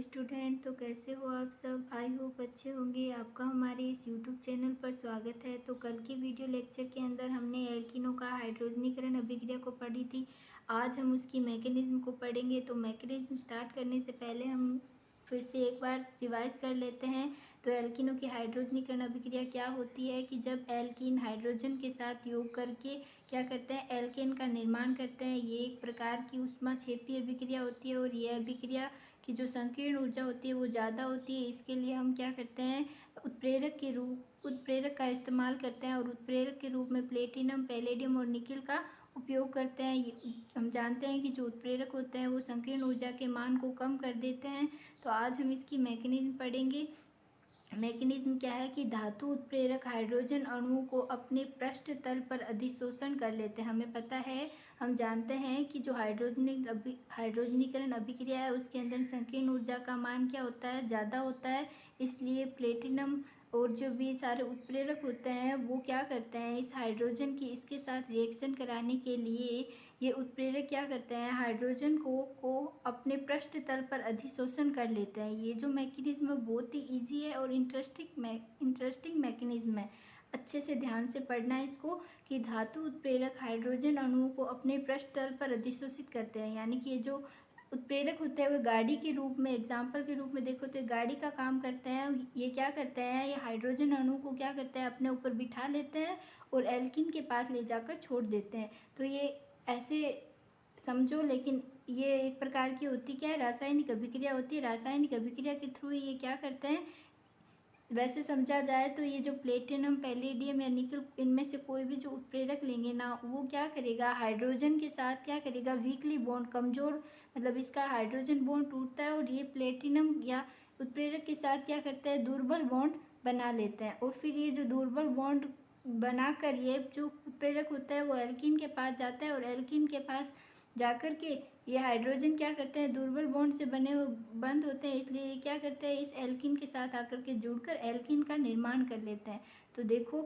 Student, तो कैसे हो आप सब। आई होप अच्छे होंगे। आपका हमारे इस यूट्यूब चैनल पर स्वागत है। तो कल की वीडियो लेक्चर के अंदर हमने एल्कीनों का हाइड्रोजनीकरण अभिक्रिया को पढ़ी थी। आज हम उसकी मैकेनिज्म को पढ़ेंगे। तो मैकेनिज्म स्टार्ट करने से पहले हम फिर से एक बार रिवाइज कर लेते हैं। तो एल्कीनों की हाइड्रोजनीकरण अभिक्रिया क्या होती है कि जब एल्कीन हाइड्रोजन के साथ योग करके क्या करते हैं, एल्केन का निर्माण करते हैं। ये एक प्रकार की ऊष्माक्षेपीय अभिक्रिया होती है और यह अभिक्रिया की जो संकीर्ण ऊर्जा होती है वो ज़्यादा होती है। इसके लिए हम क्या करते हैं, उत्प्रेरक का इस्तेमाल करते हैं और उत्प्रेरक के रूप में प्लेटिनम, पैलेडियम और निकिल का उपयोग करते हैं। हम जानते हैं कि जो उत्प्रेरक होते हैं वो संकीर्ण ऊर्जा के मान को कम कर देते हैं। तो आज हम इसकी मैकेनिज्म पढ़ेंगे। मैकेनिज्म क्या है कि धातु उत्प्रेरक हाइड्रोजन अणुओं को अपने पृष्ठ तल पर अधिशोषण कर लेते हैं। हमें पता है, हम जानते हैं कि जो हाइड्रोजनीकरण अभिक्रिया है उसके अंदर संकीर्ण ऊर्जा का मान क्या होता है, ज़्यादा होता है। इसलिए प्लेटिनम और जो भी सारे उत्प्रेरक होते हैं वो क्या करते हैं, इस हाइड्रोजन की इसके साथ रिएक्शन कराने के लिए ये उत्प्रेरक क्या करते हैं, हाइड्रोजन को अपने पृष्ठ तल पर अधिशोषण कर लेते हैं। ये जो मैकेनिज्म है बहुत ही ईजी है और इंटरेस्टिंग मैकेनिज्म है। अच्छे से ध्यान से पढ़ना है इसको कि धातु उत्प्रेरक हाइड्रोजन अणुओं को अपने पृष्ठ तल पर अधिशोषित करते हैं। यानी कि ये जो उत्प्रेरक होते हैं वो गाड़ी के रूप में, एग्जाम्पल के रूप में देखो तो ये गाड़ी का काम करते हैं। ये क्या करते हैं, ये हाइड्रोजन अणु को क्या करते हैं, अपने ऊपर बिठा लेते हैं और एल्कीन के पास ले जाकर छोड़ देते हैं। तो ये ऐसे समझो, लेकिन ये एक प्रकार की होती क्या है, रासायनिक अभिक्रिया होती है। रासायनिक अभिक्रिया के थ्रू ये क्या करते हैं, वैसे समझा जाए तो ये जो प्लेटिनम, पैलेडियम या निकल, इनमें से कोई भी जो उत्प्रेरक लेंगे ना वो क्या करेगा, हाइड्रोजन के साथ क्या करेगा, वीकली बॉन्ड, कमज़ोर, मतलब इसका हाइड्रोजन बॉन्ड टूटता है और ये प्लेटिनम या उत्प्रेरक के साथ क्या करता है, दुर्बल बॉन्ड बना लेते हैं। और फिर ये जो दुर्बल बॉन्ड बनाकर ये जो उत्प्रेरक होता है वो एल्कीन के पास जाता है और एल्कीन के पास जाकर के ये हाइड्रोजन क्या करते हैं, दुर्बल बॉन्ड से बने हुए बंद होते हैं। इसलिए ये क्या करते हैं, इस एल्कीन के साथ आकर के जुड़कर एल्कीन का निर्माण कर लेते हैं। तो देखो,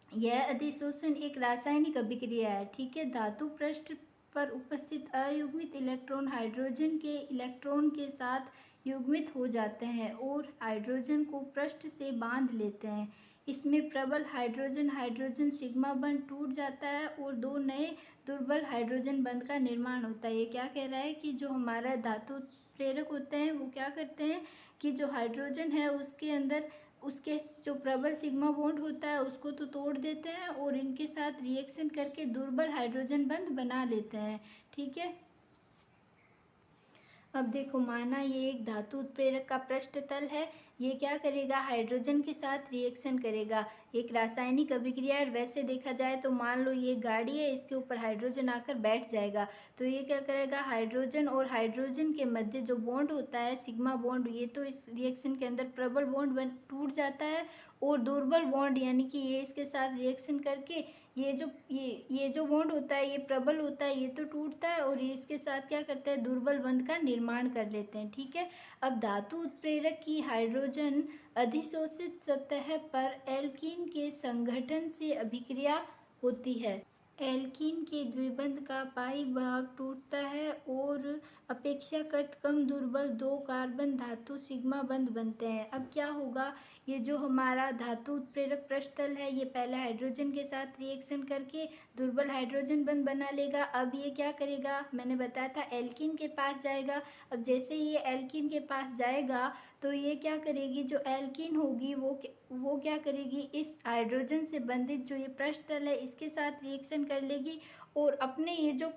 यह अधिशोषण एक रासायनिक अभिक्रिया है। ठीक है, धातु पृष्ठ पर उपस्थित अयुग्मित इलेक्ट्रॉन हाइड्रोजन के इलेक्ट्रॉन के साथ युग्मित हो जाते हैं और हाइड्रोजन को पृष्ठ से बांध लेते हैं। इसमें प्रबल हाइड्रोजन हाइड्रोजन सिग्मा बंध टूट जाता है और दो नए दुर्बल हाइड्रोजन बंध का निर्माण होता है। ये क्या कह रहा है कि जो हमारा धातु प्रेरक होते हैं वो क्या करते हैं कि जो हाइड्रोजन है उसके अंदर उसके जो प्रबल सिग्मा बॉन्ड होता है उसको तो तोड़ देते हैं और इनके साथ रिएक्शन करके दुर्बल हाइड्रोजन बंध बना लेते हैं। ठीक है, अब देखो, माना ये एक धातु उत्प्रेरक का पृष्ठ तल है। ये क्या करेगा, हाइड्रोजन के साथ रिएक्शन करेगा। एक रासायनिक अभिक्रिया है। वैसे देखा जाए तो मान लो ये गाड़ी है, इसके ऊपर हाइड्रोजन आकर बैठ जाएगा तो ये क्या करेगा, हाइड्रोजन और हाइड्रोजन के मध्य जो बॉन्ड होता है सिग्मा बॉन्ड, ये तो इस रिएक्शन के अंदर प्रबल बॉन्ड बन टूट जाता है और दुर्बल बॉन्ड यानी कि ये इसके साथ रिएक्शन करके ये जो बॉन्ड होता है ये प्रबल होता है, ये तो टूटता है और ये इसके साथ क्या करता है, दुर्बल बंध का निर्माण कर लेते हैं। ठीक है, अब धातु उत्प्रेरक की हाइड्रोजन अधिशोषित सतह पर एल्कीन के संघटन से अभिक्रिया होती है। एल्कीन के द्विबंध का पाई भाग टूटता है और अपेक्षाकृत कम दुर्बल दो कार्बन धातु सिग्मा बंध बनते हैं। अब क्या होगा, ये जो हमारा धातु उत्प्रेरक पृष्ठतल है ये पहले हाइड्रोजन के साथ रिएक्शन करके दुर्बल हाइड्रोजन बंध बना लेगा। अब ये क्या करेगा, मैंने बताया था एल्कीन के पास जाएगा। अब जैसे ये एल्कीन के पास जाएगा तो ये क्या करेगी, जो एल्कीन होगी वो क्या करेगी, इस हाइड्रोजन से बंधित जो ये पृष्ठतल है इसके साथ रिएक्शन कर लेगी और अपने ये जो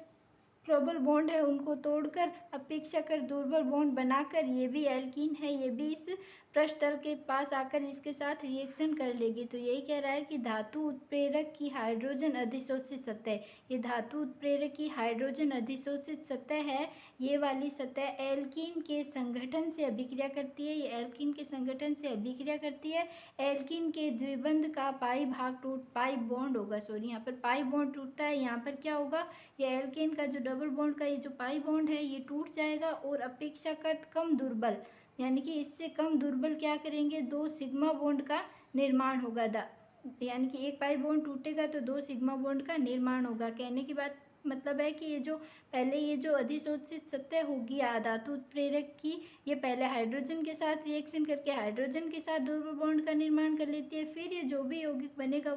प्रबल बॉन्ड है उनको तोड़कर अपेक्षाकृत दुर्बल बॉन्ड बनाकर, ये भी एल्कीन है, ये भी इस पृष्ठतल के पास आकर इसके साथ रिएक्शन कर लेगी। तो यही कह रहा है कि धातु उत्प्रेरक की हाइड्रोजन अधिशोषित सतह, ये धातु उत्प्रेरक की हाइड्रोजन अधिशोषित सतह है। ये वाली सतह एल्कीन के संगठन से अभिक्रिया करती है। ये एल्कीन के संगठन से अभिक्रिया करती है। एल्कीन के द्विबंध का पाई बॉन्ड होगा, सॉरी, यहाँ पर पाई बॉन्ड टूटता है। यहाँ पर क्या होगा, ये एल्केन का जो डबल बॉन्ड का ये जो पाई बॉन्ड है ये टूट जाएगा और अपेक्षाकृत कम दुर्बल, यानी कि इससे कम दुर्बल क्या करेंगे, दो सिग्मा बॉन्ड का निर्माण होगा। यानी कि एक पाई बॉन्ड टूटेगा तो दो सिग्मा बॉन्ड का निर्माण होगा। कहने की बात मतलब है कि ये जो अधिशोषित सतह होगी धातु उत्प्रेरक की, ये पहले हाइड्रोजन के साथ रिएक्शन करके हाइड्रोजन के साथ डबल बॉन्ड का निर्माण कर लेती है। फिर ये जो भी यौगिक बनेगा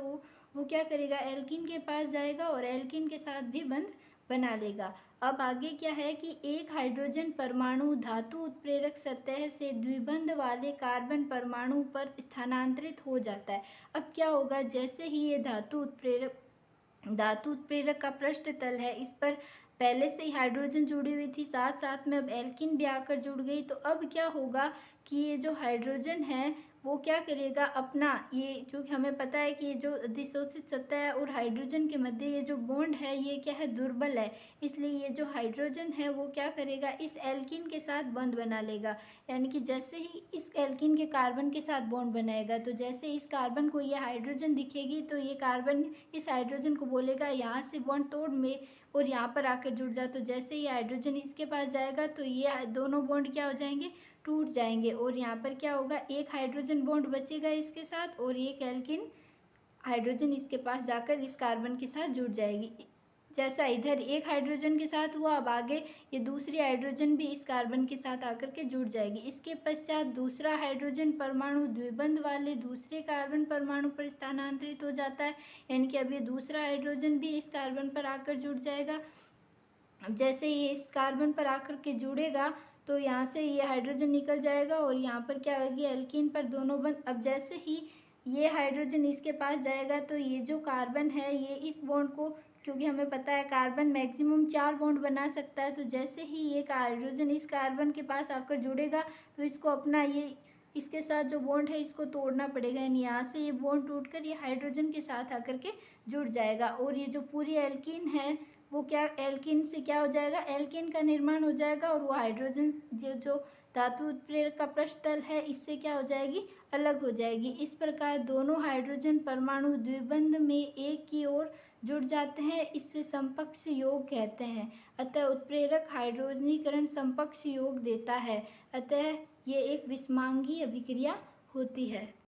वो क्या करेगा, एल्कीन के पास जाएगा और एल्कीन के साथ भी बंध बना लेगा। अब आगे क्या है कि एक हाइड्रोजन परमाणु धातु उत्प्रेरक सतह से द्विबंध वाले कार्बन परमाणु पर स्थानांतरित हो जाता है। अब क्या होगा, जैसे ही ये धातु उत्प्रेरक का पृष्ठ तल है, इस पर पहले से ही हाइड्रोजन जुड़ी हुई थी, साथ साथ में अब एल्कीन भी आकर जुड़ गई। तो अब क्या होगा कि ये जो हाइड्रोजन है वो क्या करेगा, अपना ये जो हमें पता है कि ये जो अधिशोषित सतह है और हाइड्रोजन के मध्य ये जो बॉन्ड है ये क्या है, दुर्बल है। इसलिए ये जो हाइड्रोजन है वो क्या करेगा, इस एल्कीन के साथ बॉन्ड बना लेगा। यानी कि जैसे ही इस एल्कीन के कार्बन के साथ बॉन्ड बनाएगा, तो जैसे इस कार्बन को ये हाइड्रोजन दिखेगी तो ये कार्बन इस हाइड्रोजन को बोलेगा यहाँ से बॉन्ड तोड़ में और यहाँ पर आकर जुड़ जा। तो जैसे ही हाइड्रोजन इसके पास जाएगा तो ये दोनों बॉन्ड क्या हो जाएंगे, टूट जाएंगे। और यहाँ पर क्या होगा, एक हाइड्रोजन बॉन्ड बचेगा इसके साथ और एक एल्कीन हाइड्रोजन इसके पास जाकर इस कार्बन के साथ जुड़ जाएगी। जैसा इधर एक हाइड्रोजन के साथ हुआ, अब आगे ये दूसरी हाइड्रोजन भी इस कार्बन के साथ आकर के जुड़ जाएगी। इसके पश्चात दूसरा हाइड्रोजन परमाणु द्विबंध वाले दूसरे कार्बन परमाणु पर स्थानांतरित हो जाता है। यानी कि अब ये दूसरा हाइड्रोजन भी इस कार्बन पर आकर जुड़ जाएगा। अब जैसे ये इस कार्बन पर आकर के जुड़ेगा तो यहाँ से ये हाइड्रोजन निकल जाएगा और यहाँ पर क्या होगी, एल्कीन पर दोनों बंद। अब जैसे ही ये हाइड्रोजन इसके पास जाएगा तो ये जो कार्बन है ये इस बॉन्ड को, क्योंकि हमें पता है कार्बन मैक्सिमम 4 बॉन्ड बना सकता है, तो जैसे ही ये हाइड्रोजन इस कार्बन के पास आकर जुड़ेगा तो इसको अपना ये इसके साथ जो बॉन्ड है इसको तोड़ना पड़ेगा। यानी यहाँ से ये बॉन्ड टूटकर ये हाइड्रोजन के साथ आकर के जुड़ जाएगा और ये जो पूरी एल्कीन है वो क्या, एल्कीन से क्या हो जाएगा, एल्कीन का निर्माण हो जाएगा और वो हाइड्रोजन जो धातु उत्प्रेरक का पृष्ठ तल है इससे क्या हो जाएगी, अलग हो जाएगी। इस प्रकार दोनों हाइड्रोजन परमाणु द्विबंध में एक की ओर जुड़ जाते हैं, इससे समकक्ष योग कहते हैं। अतः उत्प्रेरक हाइड्रोजनीकरण समकक्ष योग देता है। अतः ये एक विषमांगी अभिक्रिया होती है।